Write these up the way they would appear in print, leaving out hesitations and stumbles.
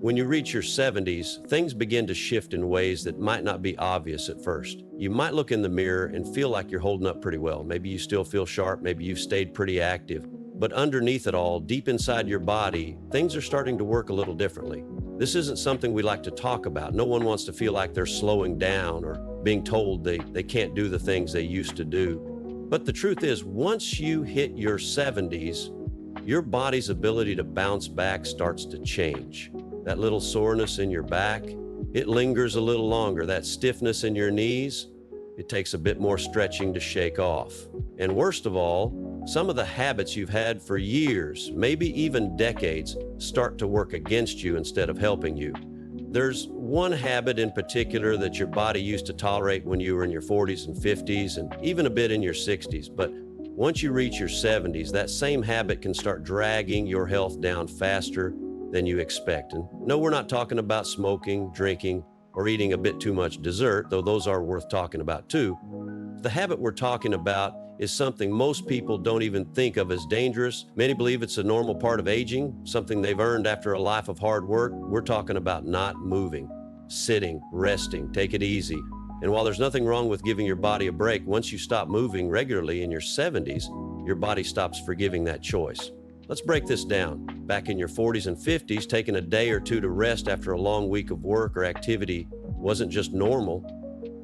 When you reach your 70s, things begin to shift in ways that might not be obvious at first. You might look in the mirror and feel like you're holding up pretty well. Maybe you still feel sharp, maybe you've stayed pretty active. But underneath it all, deep inside your body, things are starting to work a little differently. This isn't something we like to talk about. No one wants to feel like they're slowing down or being told they can't do the things they used to do. But the truth is, once you hit your 70s, your body's ability to bounce back starts to change. That little soreness in your back, it lingers a little longer. That stiffness in your knees, it takes a bit more stretching to shake off. And worst of all, some of the habits you've had for years, maybe even decades, start to work against you instead of helping you. There's one habit in particular that your body used to tolerate when you were in your 40s and 50s and even a bit in your 60s. But once you reach your 70s, that same habit can start dragging your health down faster than you expect. And no, we're not talking about smoking, drinking, or eating a bit too much dessert, though those are worth talking about too. The habit we're talking about is something most people don't even think of as dangerous. Many believe it's a normal part of aging, something they've earned after a life of hard work. We're talking about not moving, sitting, resting, take it easy. And while there's nothing wrong with giving your body a break, once you stop moving regularly in your 70s, your body stops forgiving that choice. Let's break this down. Back in your 40s and 50s, taking a day or two to rest after a long week of work or activity wasn't just normal,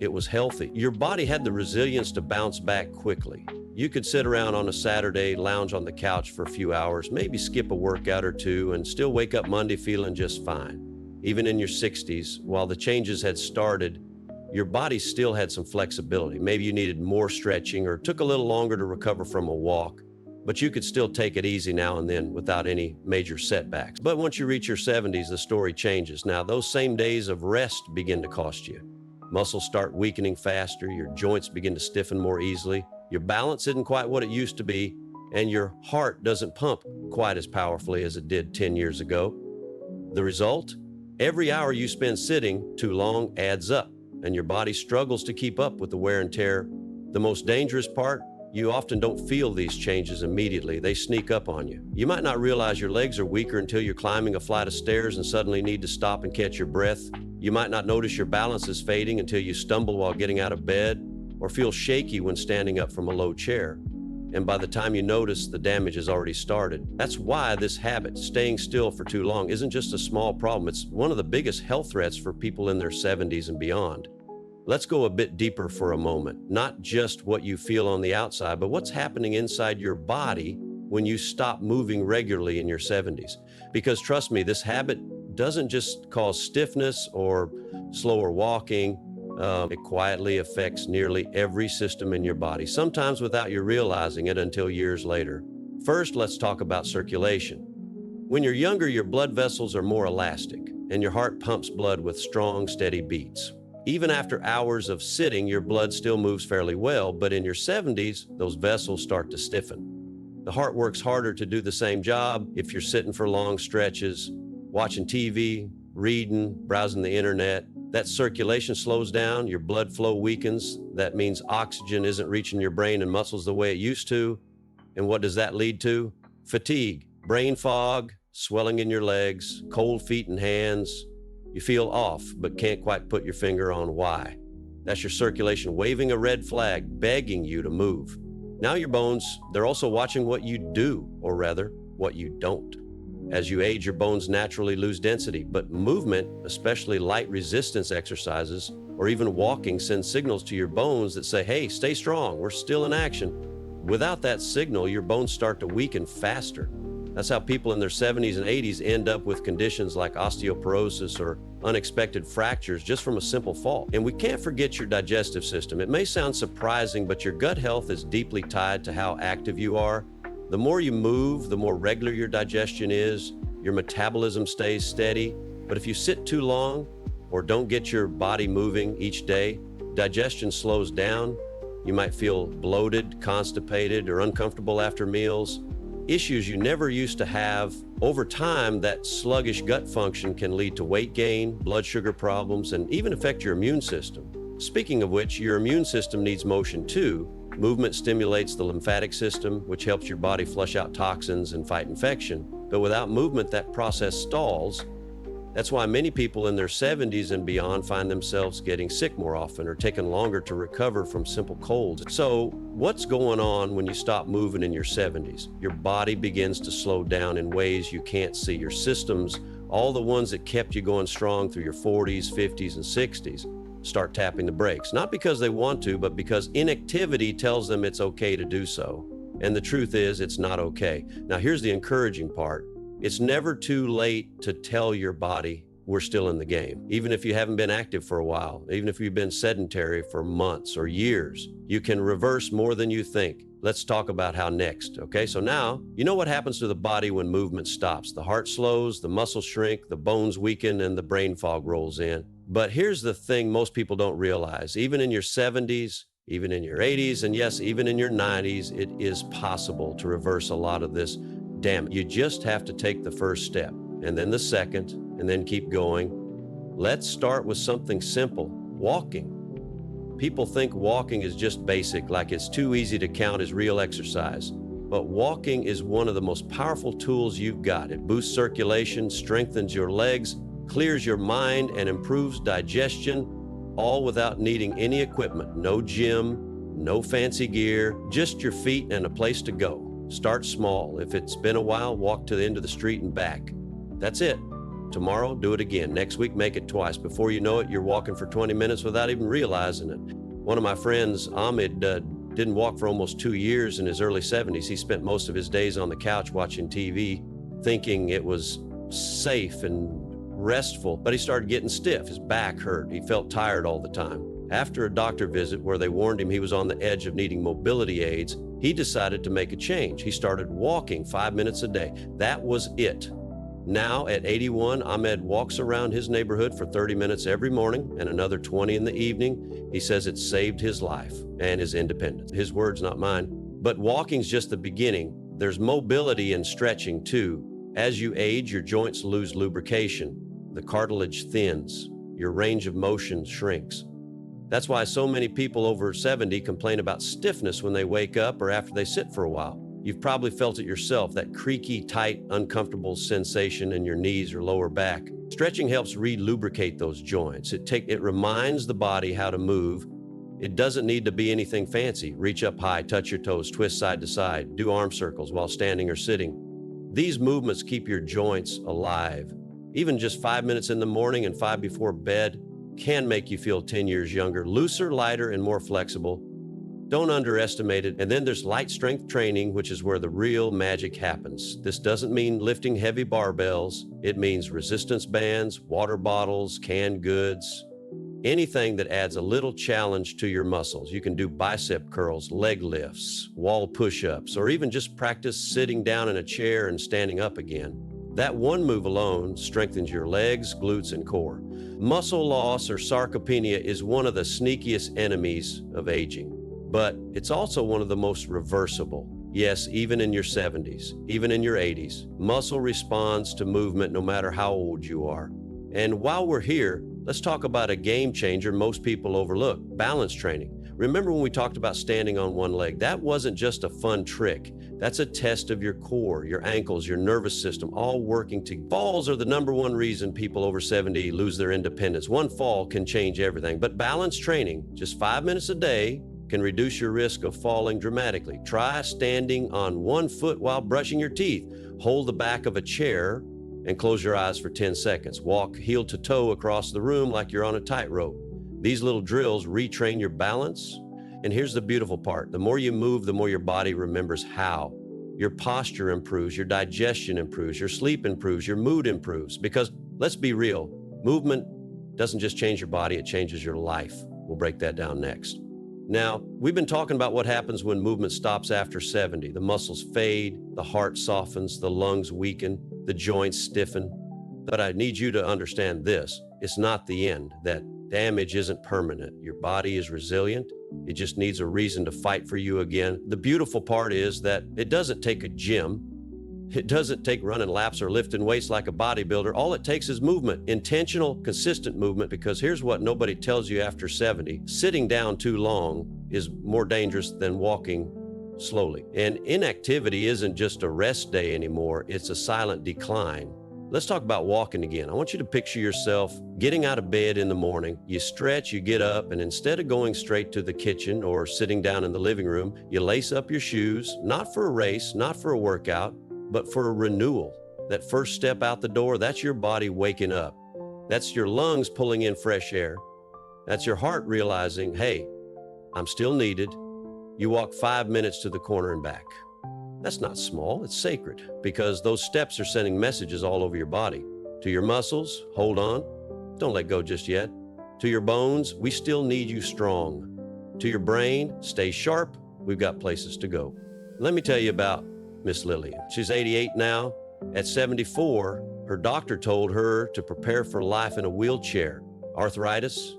it was healthy. Your body had the resilience to bounce back quickly. You could sit around on a Saturday, lounge on the couch for a few hours, maybe skip a workout or two, and still wake up Monday feeling just fine. Even in your 60s, while the changes had started, your body still had some flexibility. Maybe you needed more stretching or took a little longer to recover from a walk. But you could still take it easy now and then without any major setbacks. But once you reach your 70s, the story changes. Now, those same days of rest begin to cost you. Muscles start weakening faster, your joints begin to stiffen more easily, your balance isn't quite what it used to be, and your heart doesn't pump quite as powerfully as it did 10 years ago. The result? Every hour you spend sitting too long adds up, and your body struggles to keep up with the wear and tear. The most dangerous part? You often don't feel these changes immediately. They sneak up on you. You might not realize your legs are weaker until you're climbing a flight of stairs and suddenly need to stop and catch your breath. You might not notice your balance is fading until you stumble while getting out of bed or feel shaky when standing up from a low chair. And by the time you notice, the damage has already started. That's why this habit, staying still for too long, isn't just a small problem. It's one of the biggest health threats for people in their 70s and beyond. Let's go a bit deeper for a moment. Not just what you feel on the outside, but what's happening inside your body when you stop moving regularly in your 70s. Because trust me, this habit doesn't just cause stiffness or slower walking. It quietly affects nearly every system in your body, sometimes without you realizing it until years later. First, let's talk about circulation. When you're younger, your blood vessels are more elastic, and your heart pumps blood with strong, steady beats. Even after hours of sitting, your blood still moves fairly well, but in your 70s, those vessels start to stiffen. The heart works harder to do the same job if you're sitting for long stretches, watching TV, reading, browsing the internet. That circulation slows down, your blood flow weakens. That means oxygen isn't reaching your brain and muscles the way it used to. And what does that lead to? Fatigue, brain fog, swelling in your legs, cold feet and hands. You feel off, but can't quite put your finger on why. That's your circulation waving a red flag, begging you to move. Now your bones, they're also watching what you do, or rather, what you don't. As you age, your bones naturally lose density, but movement, especially light resistance exercises, or even walking, sends signals to your bones that say, hey, stay strong, we're still in action. Without that signal, your bones start to weaken faster. That's how people in their 70s and 80s end up with conditions like osteoporosis or unexpected fractures just from a simple fall. And we can't forget your digestive system. It may sound surprising, but your gut health is deeply tied to how active you are. The more you move, the more regular your digestion is, your metabolism stays steady. But if you sit too long or don't get your body moving each day, digestion slows down. You might feel bloated, constipated, or uncomfortable after meals. Issues you never used to have. Over time, that sluggish gut function can lead to weight gain, blood sugar problems, and even affect your immune system. Speaking of which, your immune system needs motion too. Movement stimulates the lymphatic system, which helps your body flush out toxins and fight infection. But without movement, that process stalls. That's why many people in their 70s and beyond find themselves getting sick more often or taking longer to recover from simple colds. So, what's going on when you stop moving in your 70s? Your body begins to slow down in ways you can't see. Your systems, all the ones that kept you going strong through your 40s, 50s, and 60s, start tapping the brakes. Not because they want to, but because inactivity tells them it's okay to do so. And the truth is, it's not okay. Now, here's the encouraging part. It's never too late to tell your body we're still in the game. Even if you haven't been active for a while, even if you've been sedentary for months or years, you can reverse more than you think. Let's talk about how next, okay? So now, you know what happens to the body when movement stops. The heart slows, the muscles shrink, the bones weaken, and the brain fog rolls in. But here's the thing most people don't realize. Even in your 70s, even in your 80s, and yes, even in your 90s, it is possible to reverse a lot of this damage. You just have to take the first step, and then the second, and then keep going. Let's start with something simple, walking. People think walking is just basic, like it's too easy to count as real exercise. But walking is one of the most powerful tools you've got. It boosts circulation, strengthens your legs, clears your mind, and improves digestion, all without needing any equipment. No gym, no fancy gear, just your feet and a place to go. Start small. If it's been a while, walk to the end of the street and back. That's it. Tomorrow, do it again. Next week, make it twice. Before you know it, you're walking for 20 minutes without even realizing it. One of my friends, Ahmed, didn't walk for almost 2 years in his early 70s. He spent most of his days on the couch watching TV, thinking it was safe and restful, but he started getting stiff. His back hurt. He felt tired all the time. After a doctor visit where they warned him he was on the edge of needing mobility aids, he decided to make a change. He started walking 5 minutes a day. That was it. Now, at 81, Ahmed walks around his neighborhood for 30 minutes every morning and another 20 in the evening. He says it saved his life and his independence. His words, not mine. But walking's just the beginning. There's mobility and stretching too. As you age, your joints lose lubrication. The cartilage thins. Your range of motion shrinks. That's why so many people over 70 complain about stiffness when they wake up or after they sit for a while. You've probably felt it yourself, that creaky, tight, uncomfortable sensation in your knees or lower back. Stretching helps re-lubricate those joints. It reminds the body how to move. It doesn't need to be anything fancy. Reach up high, touch your toes, twist side to side, do arm circles while standing or sitting. These movements keep your joints alive. Even just 5 minutes in the morning and 5 before bed can make you feel 10 years younger, looser, lighter, and more flexible. Don't underestimate it. And then there's light strength training, which is where the real magic happens. This doesn't mean lifting heavy barbells. It means resistance bands, water bottles, canned goods, anything that adds a little challenge to your muscles. You can do bicep curls, leg lifts, wall push-ups, or even just practice sitting down in a chair and standing up again. That one move alone strengthens your legs, glutes, and core. Muscle loss or sarcopenia is one of the sneakiest enemies of aging, but it's also one of the most reversible. Yes, even in your 70s, even in your 80s, muscle responds to movement no matter how old you are. And while we're here, let's talk about a game changer most people overlook, balance training. Remember when we talked about standing on one leg? That wasn't just a fun trick. That's a test of your core, your ankles, your nervous system, all working together. Falls are the number one reason people over 70 lose their independence. One fall can change everything, but balance training, just 5 minutes a day, can reduce your risk of falling dramatically. Try standing on one foot while brushing your teeth. Hold the back of a chair and close your eyes for 10 seconds. Walk heel to toe across the room like you're on a tightrope. These little drills retrain your balance. And here's the beautiful part. The more you move, the more your body remembers how. Your posture improves, your digestion improves, your sleep improves, your mood improves. Because let's be real, movement doesn't just change your body, it changes your life. We'll break that down next. Now, we've been talking about what happens when movement stops after 70. The muscles fade, the heart softens, the lungs weaken, the joints stiffen. But I need you to understand this. It's not the end. That damage isn't permanent. Your body is resilient. It just needs a reason to fight for you again. The beautiful part is that it doesn't take a gym. It doesn't take running laps or lifting weights like a bodybuilder. All it takes is movement, intentional, consistent movement, because here's what nobody tells you after 70. Sitting down too long is more dangerous than walking slowly. And inactivity isn't just a rest day anymore. It's a silent decline. Let's talk about walking again. I want you to picture yourself getting out of bed in the morning. You stretch, you get up, and instead of going straight to the kitchen or sitting down in the living room, you lace up your shoes, not for a race, not for a workout, but for a renewal. That first step out the door, that's your body waking up. That's your lungs pulling in fresh air. That's your heart realizing, hey, I'm still needed. You walk 5 minutes to the corner and back. That's not small, it's sacred, because those steps are sending messages all over your body. To your muscles, hold on, don't let go just yet. To your bones, we still need you strong. To your brain, stay sharp, we've got places to go. Let me tell you about Miss Lillian. She's 88 now. At 74, her doctor told her to prepare for life in a wheelchair. Arthritis,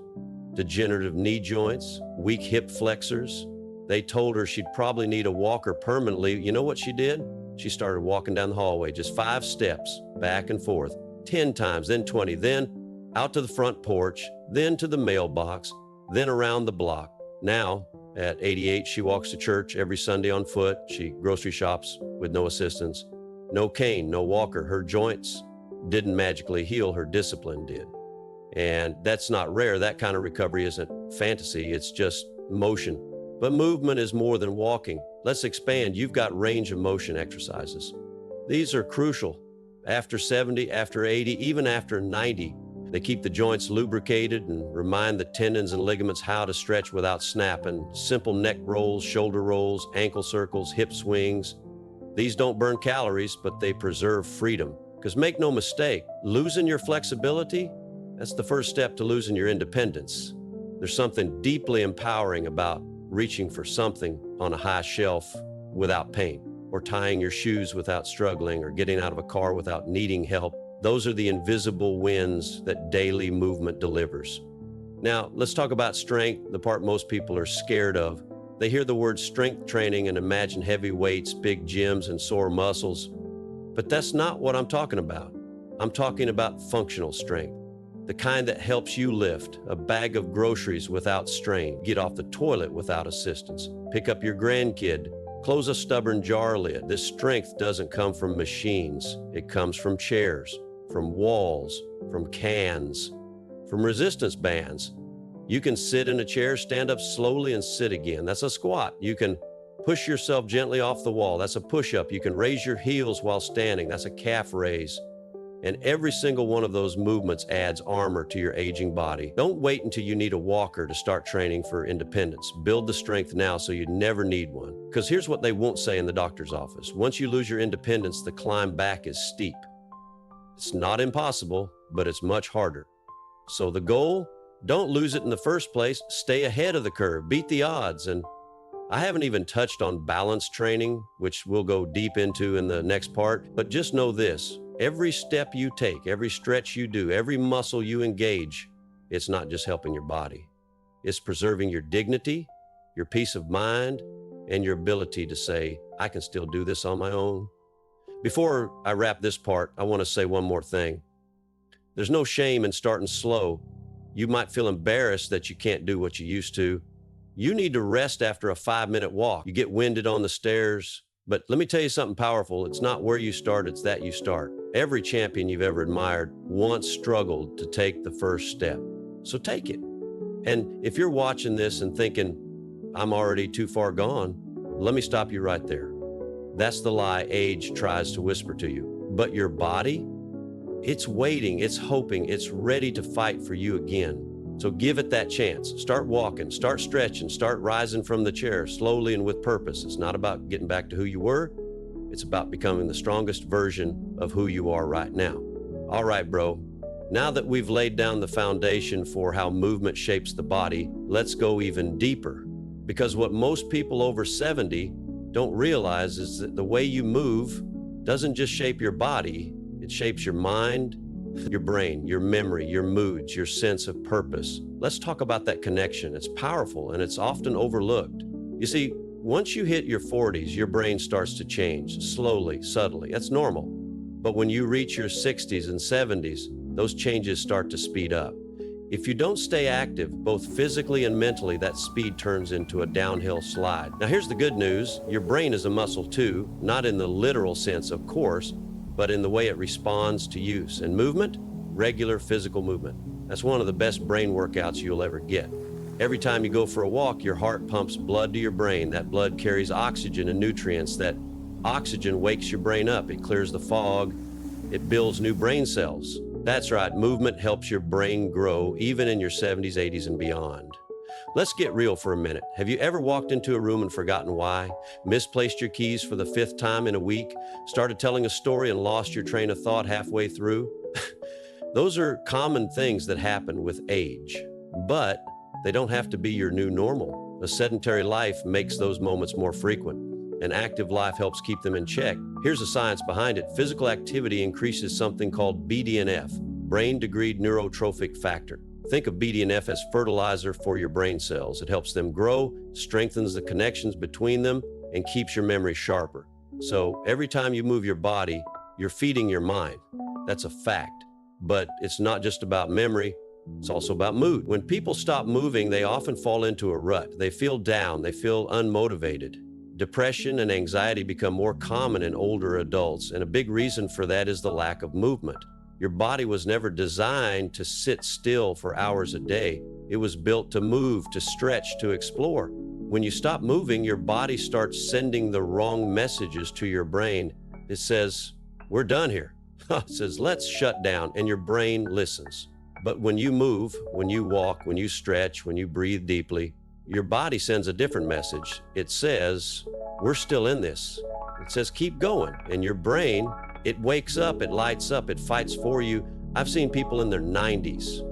degenerative knee joints, weak hip flexors. They told her she'd probably need a walker permanently. You know what she did? She started walking down the hallway, just 5 steps, back and forth, 10 times, then 20, then out to the front porch, then to the mailbox, then around the block. Now, at 88, she walks to church every Sunday on foot. She grocery shops with no assistance. No cane, no walker. Her joints didn't magically heal, her discipline did. And that's not rare. That kind of recovery isn't fantasy, it's just motion. But movement is more than walking. Let's expand. You've got range of motion exercises. These are crucial. After 70, after 80, even after 90, they keep the joints lubricated and remind the tendons and ligaments how to stretch without snapping. Simple neck rolls, shoulder rolls, ankle circles, hip swings. These don't burn calories, but they preserve freedom. Because make no mistake, losing your flexibility, that's the first step to losing your independence. There's something deeply empowering about reaching for something on a high shelf without pain, or tying your shoes without struggling, or getting out of a car without needing help. Those are the invisible wins that daily movement delivers. Now, let's talk about strength, the part most people are scared of. They hear the word strength training and imagine heavy weights, big gyms, and sore muscles. But that's not what I'm talking about. I'm talking about functional strength. The kind that helps you lift a bag of groceries without strain, get off the toilet without assistance, pick up your grandkid, close a stubborn jar lid. This strength doesn't come from machines. It comes from chairs, from walls, from cans, from resistance bands. You can sit in a chair, stand up slowly and sit again. That's a squat. You can push yourself gently off the wall. That's a push-up. You can raise your heels while standing. That's a calf raise. And every single one of those movements adds armor to your aging body. Don't wait until you need a walker to start training for independence. Build the strength now so you never need one. Because here's what they won't say in the doctor's office. Once you lose your independence, the climb back is steep. It's not impossible, but it's much harder. So the goal, don't lose it in the first place. Stay ahead of the curve, beat the odds. And I haven't even touched on balance training, which we'll go deep into in the next part, but just know this. Every step you take, every stretch you do, every muscle you engage, it's not just helping your body. It's preserving your dignity, your peace of mind, and your ability to say, I can still do this on my own. Before I wrap this part, I want to say one more thing. There's no shame in starting slow. You might feel embarrassed that you can't do what you used to. You need to rest after a 5-minute walk. You get winded on the stairs. But let me tell you something powerful. It's not where you start, it's that you start. Every champion you've ever admired once struggled to take the first step. So take it. And if you're watching this and thinking, I'm already too far gone, let me stop you right there. That's the lie age tries to whisper to you. But your body, it's waiting, it's hoping, it's ready to fight for you again. So give it that chance. Start walking, start stretching, start rising from the chair slowly and with purpose. It's not about getting back to who you were. It's about becoming the strongest version of who you are right now. All right, bro. Now that we've laid down the foundation for how movement shapes the body, let's go even deeper. Because what most people over 70 don't realize is that the way you move doesn't just shape your body, it shapes your mind, your brain, your memory, your moods, your sense of purpose. Let's talk about that connection. It's powerful and it's often overlooked. You see, once you hit your 40s, your brain starts to change slowly, subtly. That's normal. But when you reach your 60s and 70s, those changes start to speed up. If you don't stay active, both physically and mentally, that speed turns into a downhill slide. Now, here's the good news. Your brain is a muscle too, not in the literal sense, of course, but in the way it responds to use. And movement, regular physical movement. That's one of the best brain workouts you'll ever get. Every time you go for a walk, your heart pumps blood to your brain. That blood carries oxygen and nutrients. That oxygen wakes your brain up. It clears the fog. It builds new brain cells. That's right, movement helps your brain grow even in your 70s, 80s, and beyond. Let's get real for a minute. Have you ever walked into a room and forgotten why? Misplaced your keys for the 5th time in a week? Started telling a story and lost your train of thought halfway through? Those are common things that happen with age, but they don't have to be your new normal. A sedentary life makes those moments more frequent. An active life helps keep them in check. Here's the science behind it. Physical activity increases something called BDNF, brain degreed neurotrophic factor. Think of BDNF as fertilizer for your brain cells. It helps them grow, strengthens the connections between them, and keeps your memory sharper. So every time you move your body, you're feeding your mind. That's a fact. But it's not just about memory, it's also about mood. When people stop moving, they often fall into a rut. They feel down, they feel unmotivated. Depression and anxiety become more common in older adults, and a big reason for that is the lack of movement. Your body was never designed to sit still for hours a day. It was built to move, to stretch, to explore. When you stop moving, your body starts sending the wrong messages to your brain. It says, "We're done here." It says, "Let's shut down," and your brain listens. But when you move, when you walk, when you stretch, when you breathe deeply, your body sends a different message. It says, "We're still in this." It says, "Keep going." And your brain, it wakes up, it lights up, it fights for you. I've seen people in their 90s,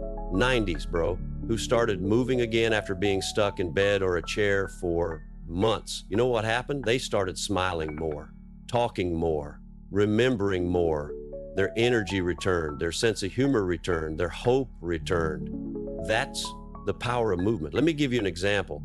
bro, who started moving again after being stuck in bed or a chair for months. You know what happened? They started smiling more, talking more, remembering more. Their energy returned, their sense of humor returned, their hope returned. That's the power of movement. Let me give you an example.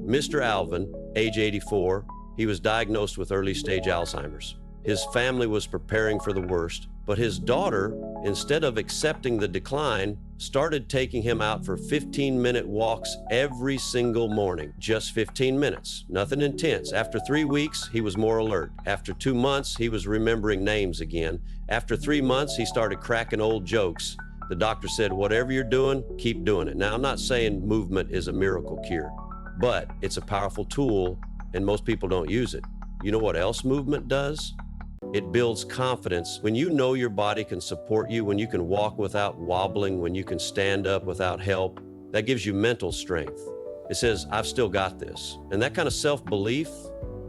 Mr. Alvin, age 84, he was diagnosed with early stage Alzheimer's. His family was preparing for the worst, but his daughter, instead of accepting the decline, started taking him out for 15-minute walks every single morning. Just 15 minutes, nothing intense. After 3 weeks, he was more alert. After 2 months, he was remembering names again. After 3 months, he started cracking old jokes. The doctor said, "Whatever you're doing, keep doing it." Now, I'm not saying movement is a miracle cure, but it's a powerful tool, and most people don't use it. You know what else movement does? It builds confidence. When you know your body can support you, when you can walk without wobbling, when you can stand up without help, that gives you mental strength. It says, "I've still got this." And that kind of self-belief,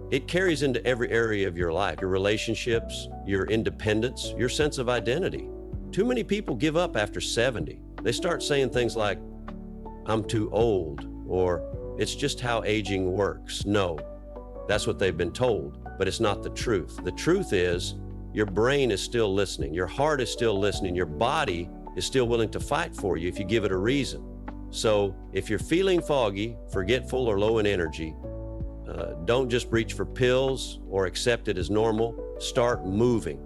it carries into every area of your life, your relationships, your independence, your sense of identity. Too many people give up after 70. They start saying things like, "I'm too old," or "It's just how aging works." No, that's what they've been told, but it's not the truth. The truth is, your brain is still listening. Your heart is still listening. Your body is still willing to fight for you if you give it a reason. So if you're feeling foggy, forgetful, or low in energy, don't just reach for pills or accept it as normal. Start moving.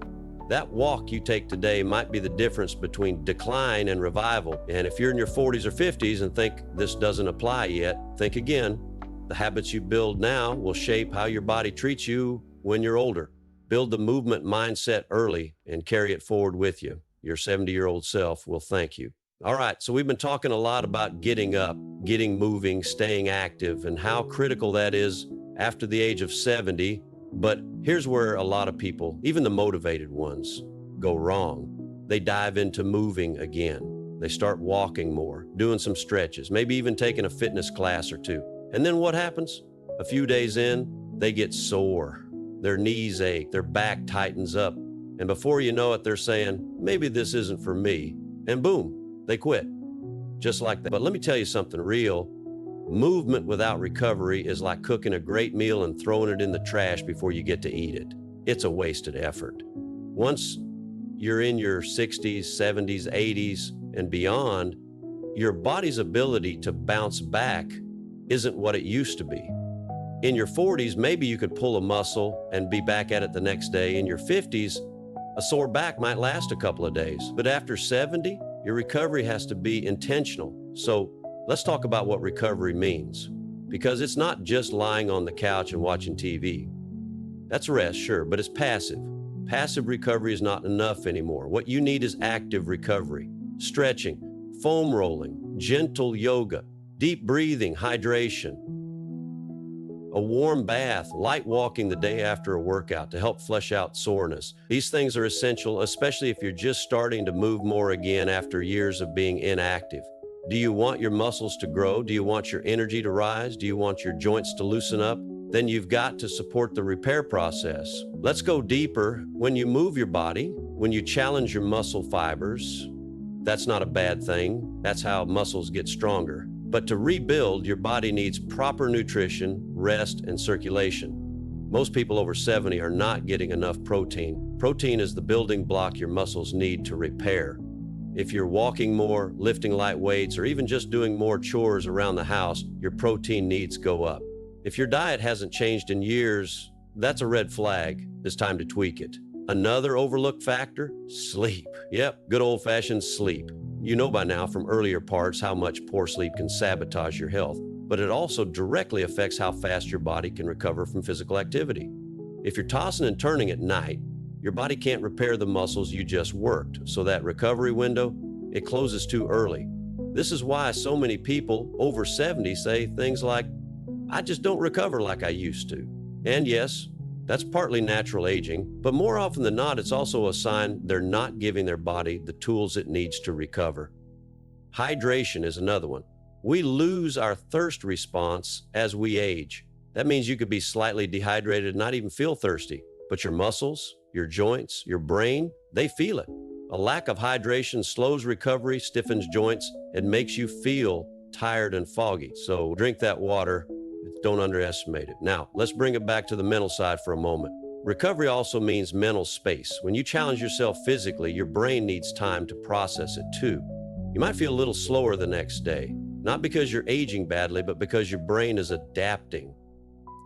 That walk you take today might be the difference between decline and revival. And if you're in your 40s or 50s and think this doesn't apply yet, think again. The habits you build now will shape how your body treats you when you're older. Build the movement mindset early and carry it forward with you. Your 70-year-old self will thank you. All right, so we've been talking a lot about getting up, getting moving, staying active, and how critical that is after the age of 70. But here's where a lot of people, even the motivated ones, go wrong. They dive into moving again. They start walking more, doing some stretches, maybe even taking a fitness class or two. And then what happens? A few days in, they get sore. Their knees ache, their back tightens up. And before you know it, they're saying, "Maybe this isn't for me." And boom, they quit. Just like that. But let me tell you something real. Movement without recovery is like cooking a great meal and throwing it in the trash before you get to eat it. It's a wasted effort. Once you're in your 60s, 70s, 80s, and beyond, your body's ability to bounce back isn't what it used to be. In your 40s, maybe you could pull a muscle and be back at it the next day. In your 50s, a sore back might last a couple of days. But after 70, your recovery has to be intentional. So let's talk about what recovery means, because it's not just lying on the couch and watching TV. That's rest, sure, but it's passive. Passive recovery is not enough anymore. What you need is active recovery. Stretching, foam rolling, gentle yoga, deep breathing, hydration, a warm bath, light walking the day after a workout to help flush out soreness. These things are essential, especially if you're just starting to move more again after years of being inactive. Do you want your muscles to grow? Do you want your energy to rise? Do you want your joints to loosen up? Then you've got to support the repair process. Let's go deeper. When you move your body, when you challenge your muscle fibers, that's not a bad thing. That's how muscles get stronger. But to rebuild, your body needs proper nutrition, rest, and circulation. Most people over 70 are not getting enough protein. Protein is the building block your muscles need to repair. If you're walking more, lifting light weights, or even just doing more chores around the house, your protein needs go up. If your diet hasn't changed in years, that's a red flag. It's time to tweak it. Another overlooked factor? Sleep. Yep, good old-fashioned sleep. You know by now from earlier parts how much poor sleep can sabotage your health, but it also directly affects how fast your body can recover from physical activity. If you're tossing and turning at night, your body can't repair the muscles you just worked, so that recovery window, it closes too early. This is why so many people over 70 say things like, "I just don't recover like I used to." And yes, that's partly natural aging, but more often than not, it's also a sign they're not giving their body the tools it needs to recover. Hydration is another one. We lose our thirst response as we age. That means you could be slightly dehydrated and not even feel thirsty, but your muscles, your joints, your brain, they feel it. A lack of hydration slows recovery, stiffens joints, and makes you feel tired and foggy. So drink that water. Don't underestimate it. Now, let's bring it back to the mental side for a moment. Recovery also means mental space. When you challenge yourself physically, your brain needs time to process it too. You might feel a little slower the next day, not because you're aging badly, but because your brain is adapting.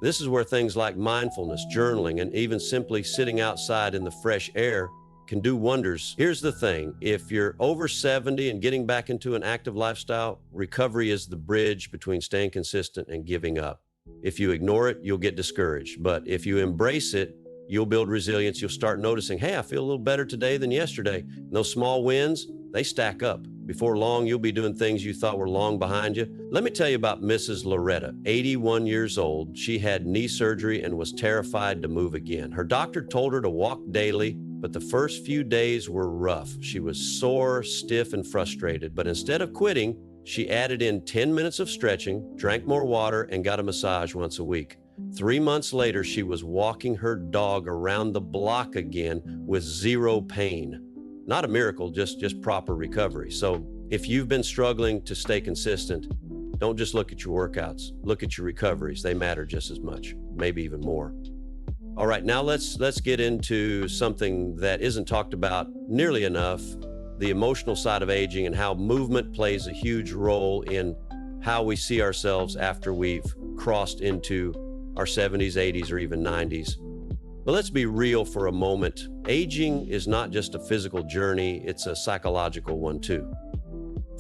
This is where things like mindfulness, journaling, and even simply sitting outside in the fresh air can do wonders. Here's the thing, if you're over 70 and getting back into an active lifestyle, recovery is the bridge between staying consistent and giving up. If you ignore it, you'll get discouraged. But if you embrace it, you'll build resilience. You'll start noticing, hey, I feel a little better today than yesterday. And those small wins, they stack up. Before long, you'll be doing things you thought were long behind you. Let me tell you about Mrs. Loretta, 81 years old. She had knee surgery and was terrified to move again. Her doctor told her to walk daily, but the first few days were rough. She was sore, stiff, and frustrated. But instead of quitting, she added in 10 minutes of stretching, drank more water, and got a massage once a week. 3 months later, she was walking her dog around the block again with zero pain. Not a miracle, just proper recovery. So if you've been struggling to stay consistent, don't just look at your workouts. Look at your recoveries. They matter just as much, maybe even more. All right, now let's get into something that isn't talked about nearly enough, the emotional side of aging and how movement plays a huge role in how we see ourselves after we've crossed into our 70s, 80s, or even 90s. But let's be real for a moment. Aging is not just a physical journey, it's a psychological one too.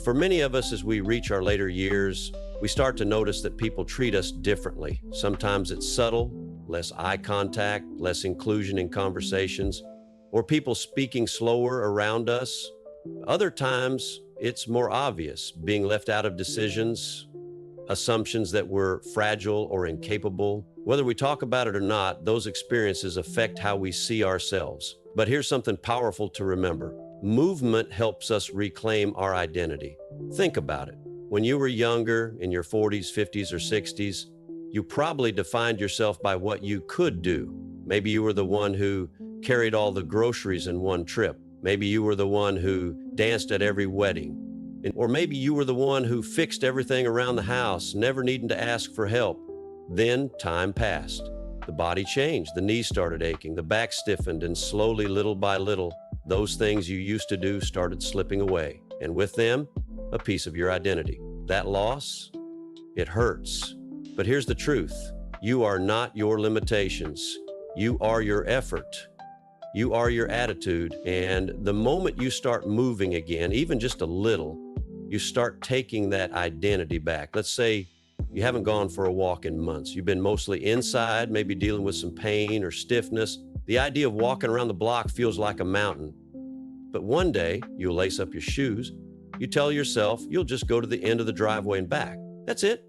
For many of us, as we reach our later years, we start to notice that people treat us differently. Sometimes it's subtle, less eye contact, less inclusion in conversations, or people speaking slower around us. Other times, it's more obvious, being left out of decisions, assumptions that we're fragile or incapable. Whether we talk about it or not, those experiences affect how we see ourselves. But here's something powerful to remember. Movement helps us reclaim our identity. Think about it. When you were younger, in your 40s, 50s, or 60s, you probably defined yourself by what you could do. Maybe you were the one who carried all the groceries in one trip. Maybe you were the one who danced at every wedding. Or maybe you were the one who fixed everything around the house, never needing to ask for help. Then time passed. The body changed. The knees started aching. The back stiffened, and slowly, little by little, those things you used to do started slipping away. And with them, a piece of your identity. That loss, it hurts. But here's the truth. You are not your limitations. You are your effort. You are your attitude. And the moment you start moving again, even just a little, you start taking that identity back. Let's say you haven't gone for a walk in months. You've been mostly inside, maybe dealing with some pain or stiffness. The idea of walking around the block feels like a mountain. But one day, you'll lace up your shoes. You tell yourself you'll just go to the end of the driveway and back. That's it.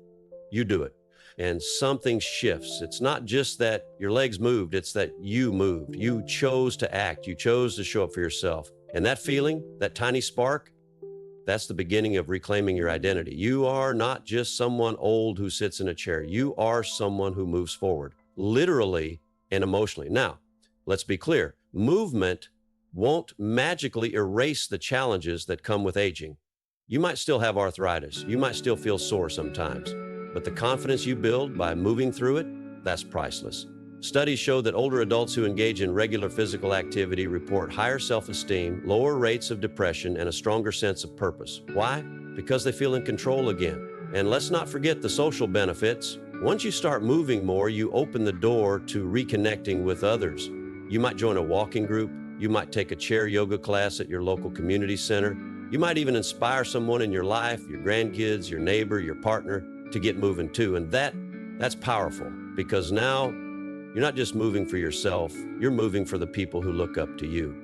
You do it. And something shifts. It's not just that your legs moved, it's that you moved. You chose to act. You chose to show up for yourself. And that feeling, that tiny spark, that's the beginning of reclaiming your identity. You are not just someone old who sits in a chair. You are someone who moves forward, literally and emotionally. Now, let's be clear. Movement won't magically erase the challenges that come with aging. You might still have arthritis. You might still feel sore sometimes. But the confidence you build by moving through it, that's priceless. Studies show that older adults who engage in regular physical activity report higher self-esteem, lower rates of depression, and a stronger sense of purpose. Why? Because they feel in control again. And let's not forget the social benefits. Once you start moving more, you open the door to reconnecting with others. You might join a walking group. You might take a chair yoga class at your local community center. You might even inspire someone in your life, your grandkids, your neighbor, your partner, to get moving too. And that's powerful, because now you're not just moving for yourself, you're moving for the people who look up to you.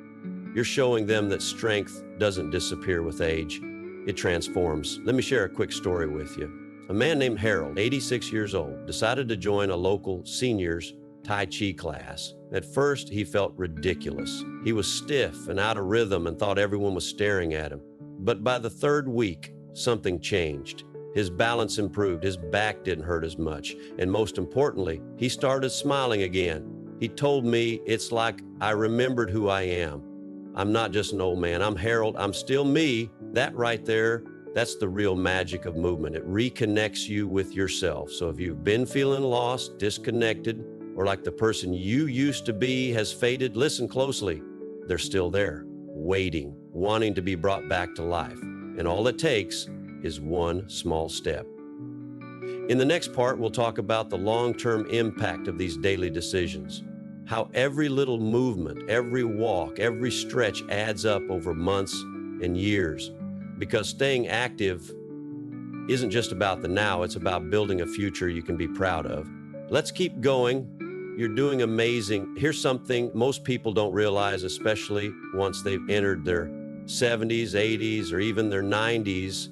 You're showing them that strength doesn't disappear with age, it transforms. Let me share a quick story with you. A man named Harold, 86 years old, decided to join a local seniors Tai Chi class. At first, he felt ridiculous. He was stiff and out of rhythm and thought everyone was staring at him. But by the third week, something changed. His balance improved, his back didn't hurt as much, and most importantly, he started smiling again. He told me, "It's like I remembered who I am. I'm not just an old man. I'm Harold. I'm still me." That right there, that's the real magic of movement. It reconnects you with yourself. So if you've been feeling lost, disconnected, or like the person you used to be has faded, listen closely. They're still there, waiting, wanting to be brought back to life. And all it takes is one small step. In the next part, we'll talk about the long-term impact of these daily decisions, how every little movement, every walk, every stretch adds up over months and years, because staying active isn't just about the now, it's about building a future you can be proud of. Let's keep going. You're doing amazing. Here's something most people don't realize, especially once they've entered their 70s, 80s, or even their 90s.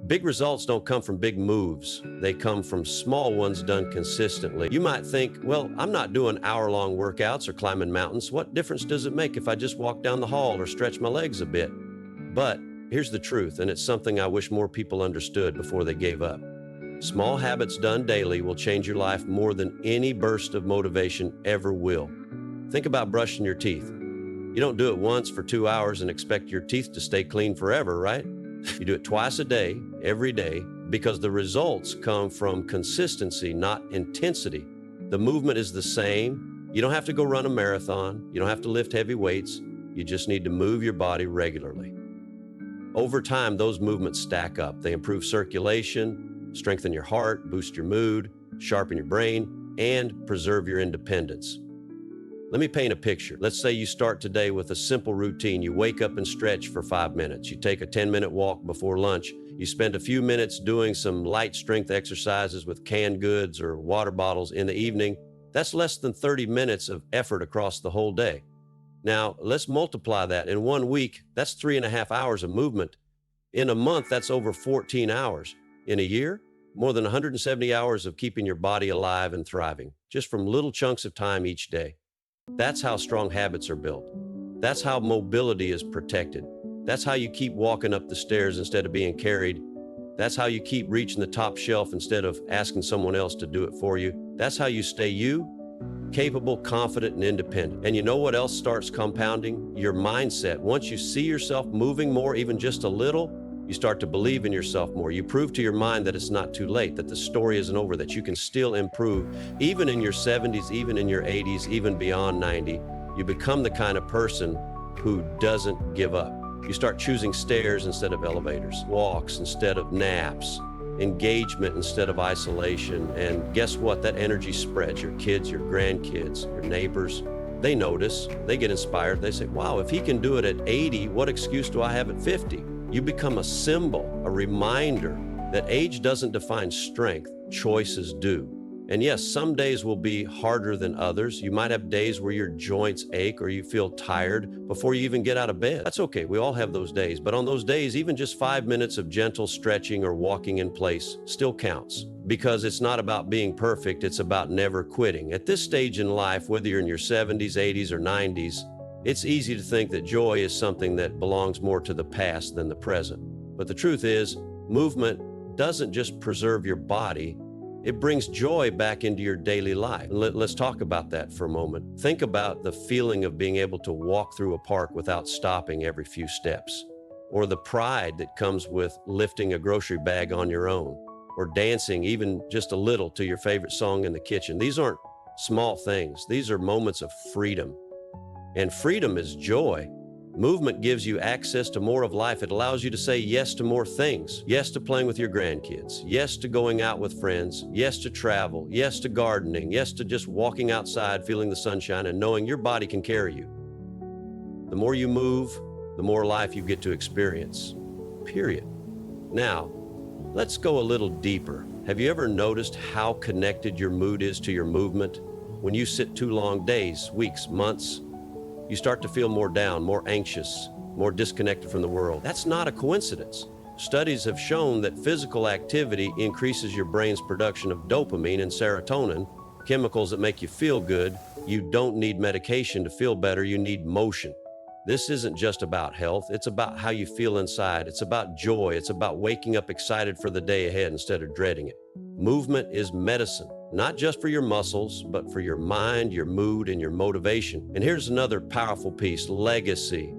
Big results don't come from big moves. They come from small ones done consistently. You might think, well, I'm not doing hour-long workouts or climbing mountains. What difference does it make if I just walk down the hall or stretch my legs a bit? But here's the truth, and it's something I wish more people understood before they gave up. Small habits done daily will change your life more than any burst of motivation ever will. Think about brushing your teeth. You don't do it once for 2 hours and expect your teeth to stay clean forever, right? You do it twice a day, every day, because the results come from consistency, not intensity. The movement is the same. You don't have to go run a marathon. You don't have to lift heavy weights. You just need to move your body regularly. Over time, those movements stack up. They improve circulation, strengthen your heart, boost your mood, sharpen your brain, and preserve your independence. Let me paint a picture. Let's say you start today with a simple routine. You wake up and stretch for 5 minutes. You take a 10-minute walk before lunch. You spend a few minutes doing some light strength exercises with canned goods or water bottles in the evening. That's less than 30 minutes of effort across the whole day. Now, let's multiply that. In 1 week, that's 3.5 hours of movement. In a month, that's over 14 hours. In a year, more than 170 hours of keeping your body alive and thriving, just from little chunks of time each day. That's how strong habits are built. That's how mobility is protected. That's how you keep walking up the stairs instead of being carried. That's how you keep reaching the top shelf instead of asking someone else to do it for you. That's how you stay you, capable, confident, and independent. And you know what else starts compounding? Your mindset. Once you see yourself moving more, even just a little, you start to believe in yourself more. You prove to your mind that it's not too late, that the story isn't over, that you can still improve. Even in your 70s, even in your 80s, even beyond 90, you become the kind of person who doesn't give up. You start choosing stairs instead of elevators, walks instead of naps, engagement instead of isolation. And guess what? That energy spreads. Your kids, your grandkids, your neighbors, they notice, they get inspired. They say, wow, if he can do it at 80, what excuse do I have at 50? You become a symbol, a reminder that age doesn't define strength, choices do. And yes, some days will be harder than others. You might have days where your joints ache or you feel tired before you even get out of bed. That's okay. We all have those days. But on those days, even just 5 minutes of gentle stretching or walking in place still counts, because it's not about being perfect. It's about never quitting. At this stage in life, whether you're in your 70s, 80s, or 90s, it's easy to think that joy is something that belongs more to the past than the present. But the truth is, movement doesn't just preserve your body, it brings joy back into your daily life. Let's talk about that for a moment. Think about the feeling of being able to walk through a park without stopping every few steps, or the pride that comes with lifting a grocery bag on your own, or dancing even just a little to your favorite song in the kitchen. These aren't small things. These are moments of freedom. And freedom is joy. Movement gives you access to more of life. It allows you to say yes to more things. Yes to playing with your grandkids. Yes to going out with friends. Yes to travel. Yes to gardening. Yes to just walking outside, feeling the sunshine and knowing your body can carry you. The more you move, the more life you get to experience. Period. Now, let's go a little deeper. Have you ever noticed how connected your mood is to your movement? When you sit too long, days, weeks, months, you start to feel more down, more anxious, more disconnected from the world. That's not a coincidence. Studies have shown that physical activity increases your brain's production of dopamine and serotonin, chemicals that make you feel good. You don't need medication to feel better, you need motion. This isn't just about health, it's about how you feel inside. It's about joy, it's about waking up excited for the day ahead instead of dreading it. Movement is medicine. Not just for your muscles, but for your mind, your mood, and your motivation. And here's another powerful piece: legacy.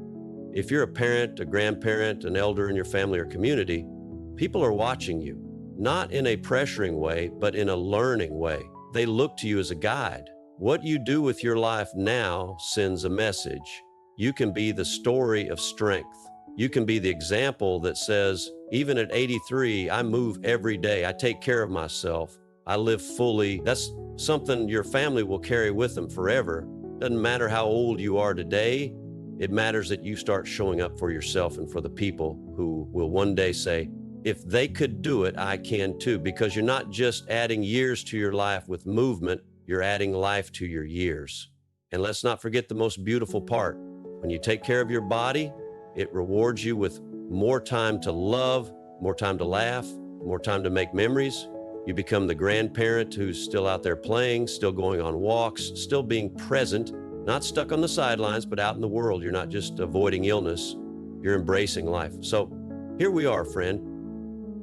If you're a parent, a grandparent, an elder in your family or community, people are watching you, not in a pressuring way, but in a learning way. They look to you as a guide. What you do with your life now sends a message. You can be the story of strength. You can be the example that says, even at 83, I move every day. I take care of myself. I live fully. That's something your family will carry with them forever. Doesn't matter how old you are today. It matters that you start showing up for yourself and for the people who will one day say, if they could do it, I can too. Because you're not just adding years to your life with movement, you're adding life to your years. And let's not forget the most beautiful part. When you take care of your body, it rewards you with more time to love, more time to laugh, more time to make memories. You become the grandparent who's still out there playing, still going on walks, still being present, not stuck on the sidelines, but out in the world. You're not just avoiding illness, you're embracing life. So here we are, friend.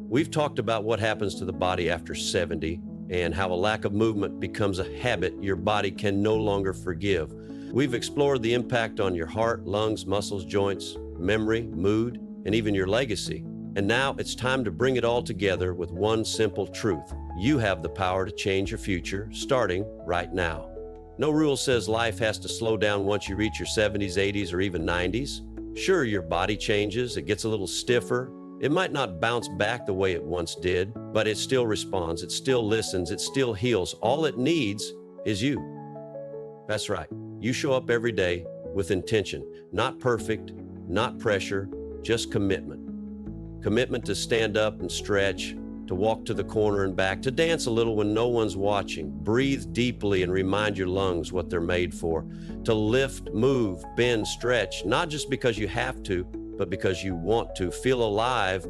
We've talked about what happens to the body after 70 and how a lack of movement becomes a habit your body can no longer forgive. We've explored the impact on your heart, lungs, muscles, joints, memory, mood, and even your legacy. And now it's time to bring it all together with one simple truth. You have the power to change your future, starting right now. No rule says life has to slow down once you reach your 70s, 80s, or even 90s. Sure, your body changes, it gets a little stiffer. It might not bounce back the way it once did, but it still responds, it still listens, it still heals. All it needs is you. That's right. You show up every day with intention, not perfect, not pressure, just commitment. Commitment to stand up and stretch, to walk to the corner and back, to dance a little when no one's watching, breathe deeply and remind your lungs what they're made for, to lift, move, bend, stretch, not just because you have to, but because you want to, feel alive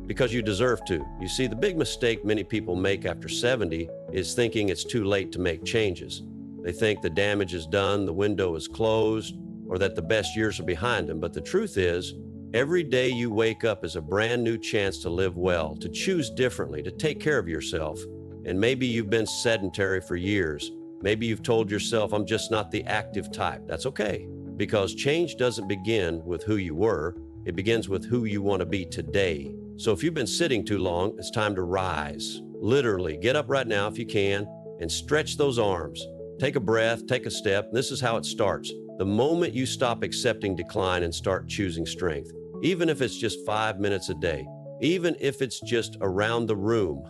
because you deserve to. You see, the big mistake many people make after 70 is thinking it's too late to make changes. They think the damage is done, the window is closed, or that the best years are behind them. But the truth is, every day you wake up is a brand new chance to live well, to choose differently, to take care of yourself. And maybe you've been sedentary for years. Maybe you've told yourself, I'm just not the active type. That's okay, because change doesn't begin with who you were. It begins with who you want to be today. So if you've been sitting too long, it's time to rise. Literally, get up right now if you can and stretch those arms. Take a breath, take a step. This is how it starts. The moment you stop accepting decline and start choosing strength, even if it's just 5 minutes a day, even if it's just around the room,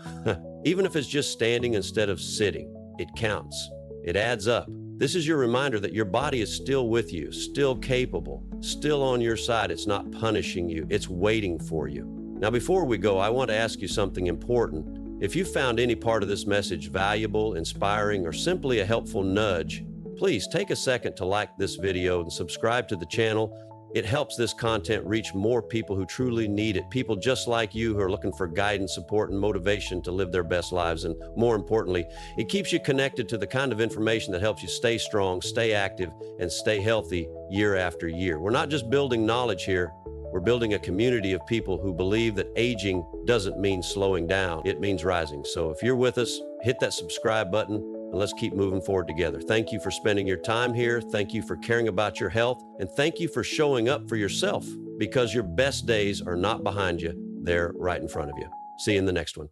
even if it's just standing instead of sitting, it counts. It adds up. This is your reminder that your body is still with you, still capable, still on your side. It's not punishing you, it's waiting for you. Now, before we go, I want to ask you something important. If you found any part of this message valuable, inspiring, or simply a helpful nudge, please take a second to like this video and subscribe to the channel. It helps this content reach more people who truly need it, people just like you who are looking for guidance, support, and motivation to live their best lives. And more importantly, it keeps you connected to the kind of information that helps you stay strong, stay active, and stay healthy year after year. We're not just building knowledge here, we're building a community of people who believe that aging doesn't mean slowing down, it means rising. So if you're with us, hit that subscribe button and let's keep moving forward together. Thank you for spending your time here. Thank you for caring about your health. And thank you for showing up for yourself, because your best days are not behind you, they're right in front of you. See you in the next one.